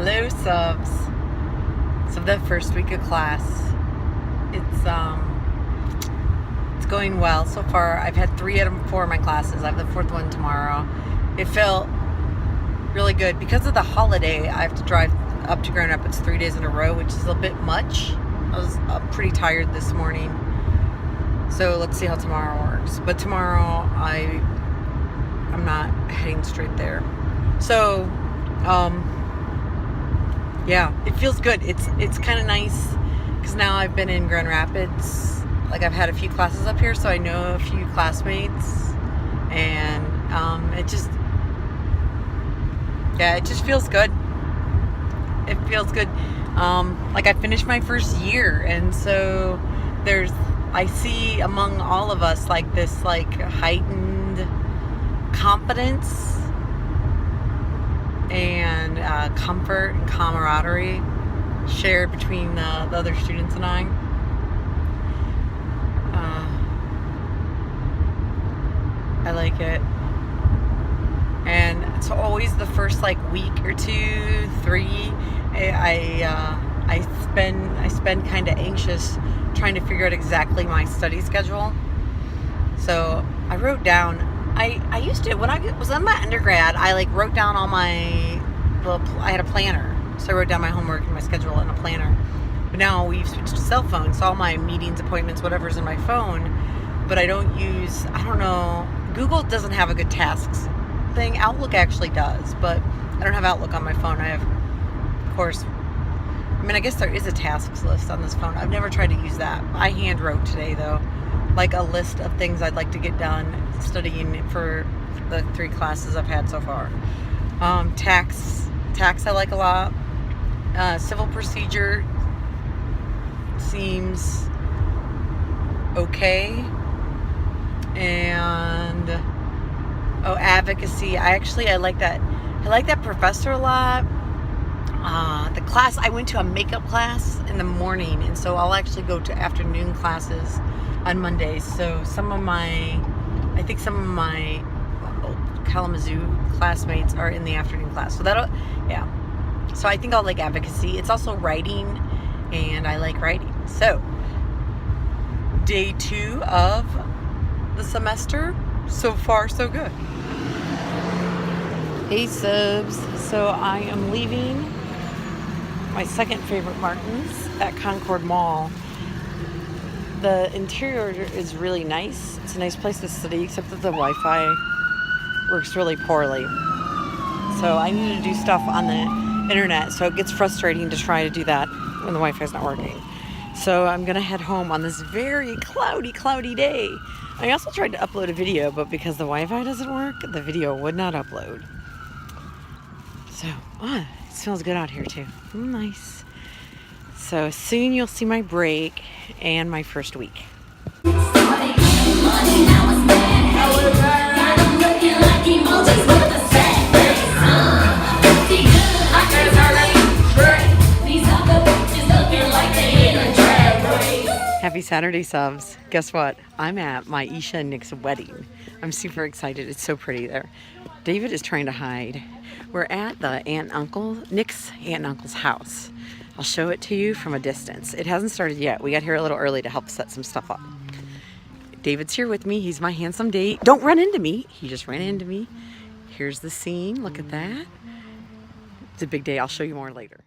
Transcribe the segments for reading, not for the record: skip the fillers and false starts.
Hello, subs. So the first week of class, it's going well so far. I've had 3 out of 4 of my classes. I have the 4th one tomorrow. It felt really good because of the holiday. I have to drive up to Grand Rapids 3 days in a row, which is a bit much. I was pretty tired this morning, so let's see how tomorrow works. But tomorrow I'm not heading straight there. So, yeah, it feels good. It's kind of nice because now I've been in Grand Rapids. Like, I've had a few classes up here, so I know a few classmates, and it just feels good. It feels good. Like, I finished my first year, and so I see among all of us like this heightened confidence and comfort and camaraderie shared between the other students and I. I like it. And it's always the first week or 2, 3. I spend kind of anxious trying to figure out exactly my study schedule. So I wrote down. I used to, when I was in my undergrad, I wrote down all I had a planner, so I wrote down my homework and my schedule in a planner. But now we've switched to cell phones, so all my meetings, appointments, whatever's in my phone. But I don't know. Google doesn't have a good tasks thing. Outlook actually does, but I don't have Outlook on my phone. I have, of course, I guess there is a tasks list on this phone. I've never tried to use that. I hand wrote today, though, a list of things I'd like to get done studying for the 3 classes I've had so far. Tax I like a lot. Civil procedure seems okay. And advocacy. I like that. I like that professor a lot. The class, I went to a makeup class in the morning, and so I'll actually go to afternoon classes on Mondays. So some of my Kalamazoo classmates are in the afternoon class. So So I think I'll like advocacy. It's also writing, and I like writing. So day 2 of the semester. So far, so good. Hey, subs. So I am leaving my second favorite Martin's at Concord Mall. The interior is really nice. It's a nice place to study, except that the Wi-Fi works really poorly. So I need to do stuff on the internet, so it gets frustrating to try to do that when the Wi-Fi is not working. So I'm going to head home on this very cloudy day. I also tried to upload a video, but because the Wi-Fi doesn't work, the video would not upload. So, it smells good out here too. Nice. So soon you'll see my break and my first week. Happy Saturday, subs. Guess what? I'm at my Isha and Nick's wedding. I'm super excited. It's so pretty there. David is trying to hide. We're at the Nick's aunt and uncle's house. I'll show it to you from a distance. It hasn't started yet. We got here a little early to help set some stuff up. David's here with me. He's my handsome date. Don't run into me. He just ran into me. Here's the scene. Look at that. It's a big day. I'll show you more later.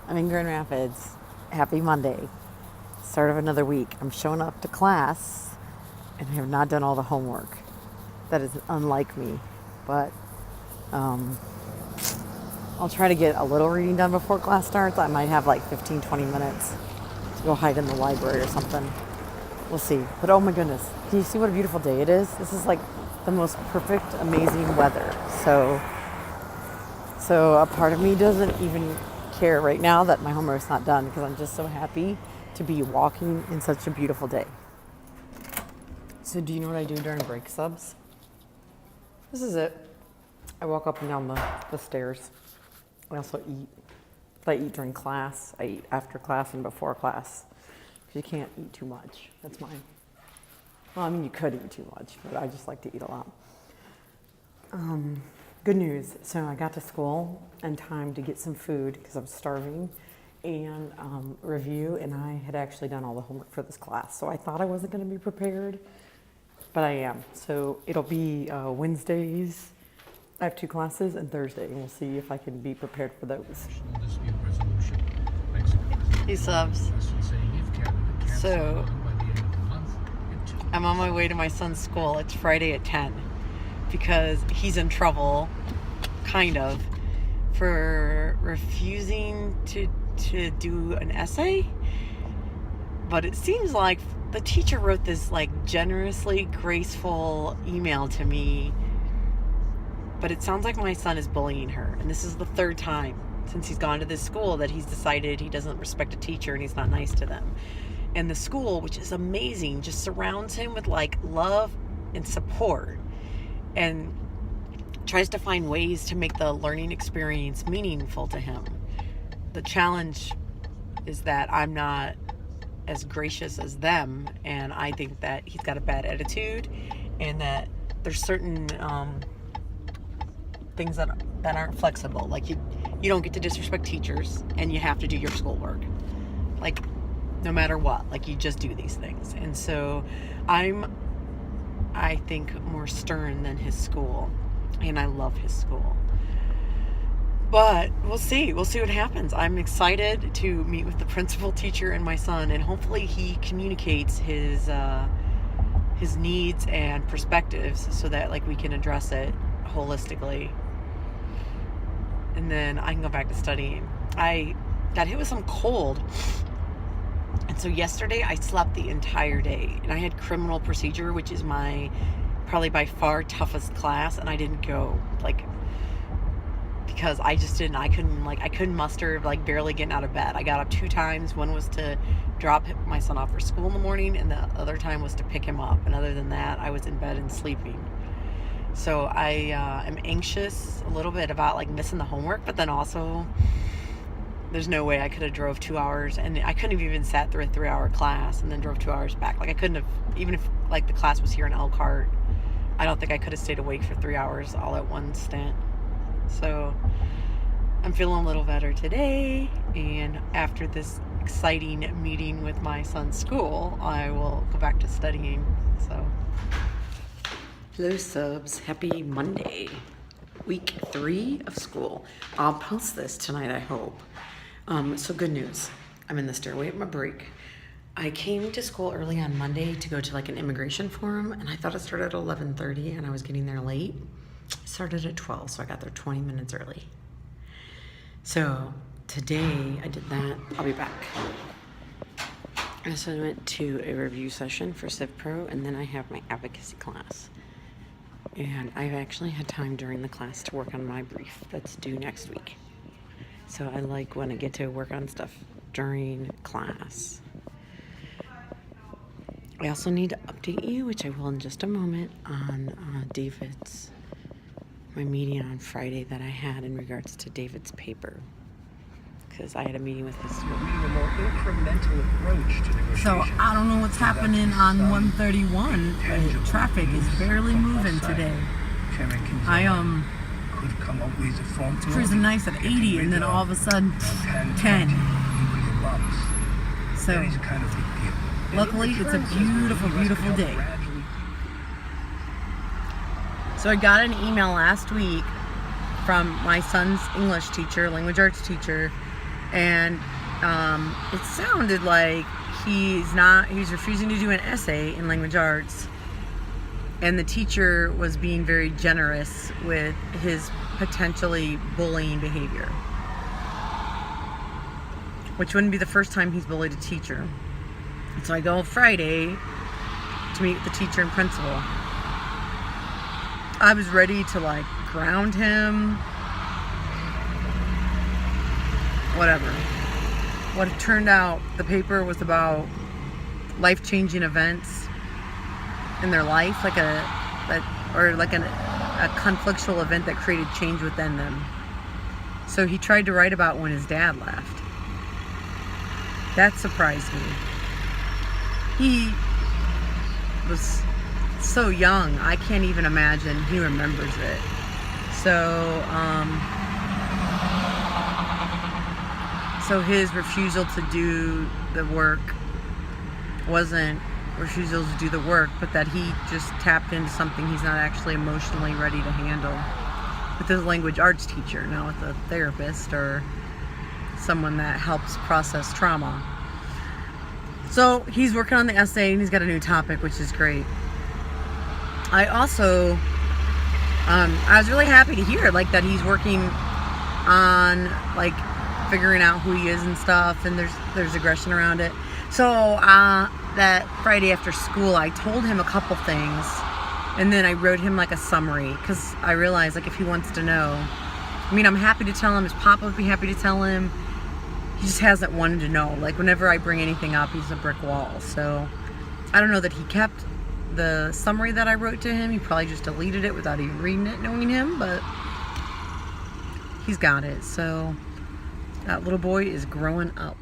I'm in Grand Rapids. Happy Monday. Start of another week. I'm showing up to class and I have not done all the homework. That is unlike me. But I'll try to get a little reading done before class starts. I might have 15, 20 minutes to go hide in the library or something. We'll see. But oh my goodness. Can you see what a beautiful day it is? This is the most perfect, amazing weather. So a part of me doesn't even care right now that my homework's not done because I'm just so happy to be walking in such a beautiful day. So do you know what I do during break, subs? This is it. I walk up and down the stairs. I also eat. But I eat during class, I eat after class and before class. You can't eat too much. That's mine. Well, I mean, you could eat too much, but I just like to eat a lot. Good news. So I got to school in time to get some food because I was starving and review, and I had actually done all the homework for this class. So I thought I wasn't going to be prepared, but I am. So it'll be Wednesdays. I have 2 classes, and Thursday, and we'll see if I can be prepared for those. He subs. So I'm on my way to my son's school. It's Friday at 10 because he's in trouble, kind of, for refusing to do an essay. But it seems like the teacher wrote this like generously graceful email to me, but it sounds like my son is bullying her, and this is the 3rd time since he's gone to this school that he's decided he doesn't respect a teacher and he's not nice to them. And the school, which is amazing, just surrounds him with like love and support and tries to find ways to make the learning experience meaningful to him. The challenge is that I'm not as gracious as them, and I think that he's got a bad attitude and that there's certain things that aren't flexible. Like you don't get to disrespect teachers, and you have to do your schoolwork. Like no matter what, like you just do these things. And so I think more stern than his school, and I love his school. But we'll see what happens. I'm excited to meet with the principal, teacher, and my son, and hopefully he communicates his needs and perspectives so that like we can address it holistically. And then I can go back to studying. I got hit with some cold. And so yesterday I slept the entire day, and I had criminal procedure, which is my probably by far toughest class, and I didn't go because I couldn't muster barely getting out of bed. I got up 2 times. One was to drop my son off for school in the morning, and the other time was to pick him up. And other than that, I was in bed and sleeping. So I am anxious a little bit about missing the homework, but then also there's no way I could have drove 2 hours, and I couldn't have even sat through a 3-hour class and then drove 2 hours back. I couldn't have, even if the class was here in Elkhart, I don't think I could have stayed awake for 3 hours all at one stint. So I'm feeling a little better today, and after this exciting meeting with my son's school, I will go back to studying. So hello subs, happy Monday, week 3 of school. I'll post this tonight, I hope. So good news, I'm in the stairway at my break. I came to school early on Monday to go to an immigration forum, and I thought it started at 11:30, and I was getting there late. It started at 12, so I got there 20 minutes early. So today I did that. I'll be back. I also went to a review session for CivPro, and then I have my advocacy class. And I've actually had time during the class to work on my brief that's due next week. So I like when I get to work on stuff during class. I also need to update you, which I will in just a moment, on my meeting on Friday that I had in regards to David's paper. Because I had a meeting with his school. A more incremental approach to negotiation. So I don't know what's happening on 131. Traffic is barely moving today. I could come up with a form to cruising nice at 80, and then all of a sudden 10. So that is kind of big deal. luckily it's a beautiful, beautiful day. So I got an email last week from my son's English teacher, language arts teacher, and it sounded like he's refusing to do an essay in language arts, and the teacher was being very generous with his potentially bullying behavior, which wouldn't be the first time he's bullied a teacher. And so I go Friday to meet with the teacher and principal. I was ready to ground him, whatever. What it turned out, the paper was about life-changing events in their life, a conflictual event that created change within them. So he tried to write about when his dad left. That surprised me. He was so young, I can't even imagine he remembers it. So his refusal to do the work wasn't refusal to do the work, but that he just tapped into something he's not actually emotionally ready to handle with his language arts teacher, not with a therapist or someone that helps process trauma. So he's working on the essay and he's got a new topic, which is great. I also, I was really happy to hear like that he's working on like figuring out who he is and stuff, and there's aggression around it. So that Friday after school, I told him a couple things, and then I wrote him like a summary, because I realized like if he wants to know, I mean, I'm happy to tell him, his papa would be happy to tell him. He just hasn't wanted to know. Like whenever I bring anything up, he's a brick wall. So I don't know that he kept the summary that I wrote to him. He probably just deleted it without even reading it, knowing him, but he's got it. So that little boy is growing up.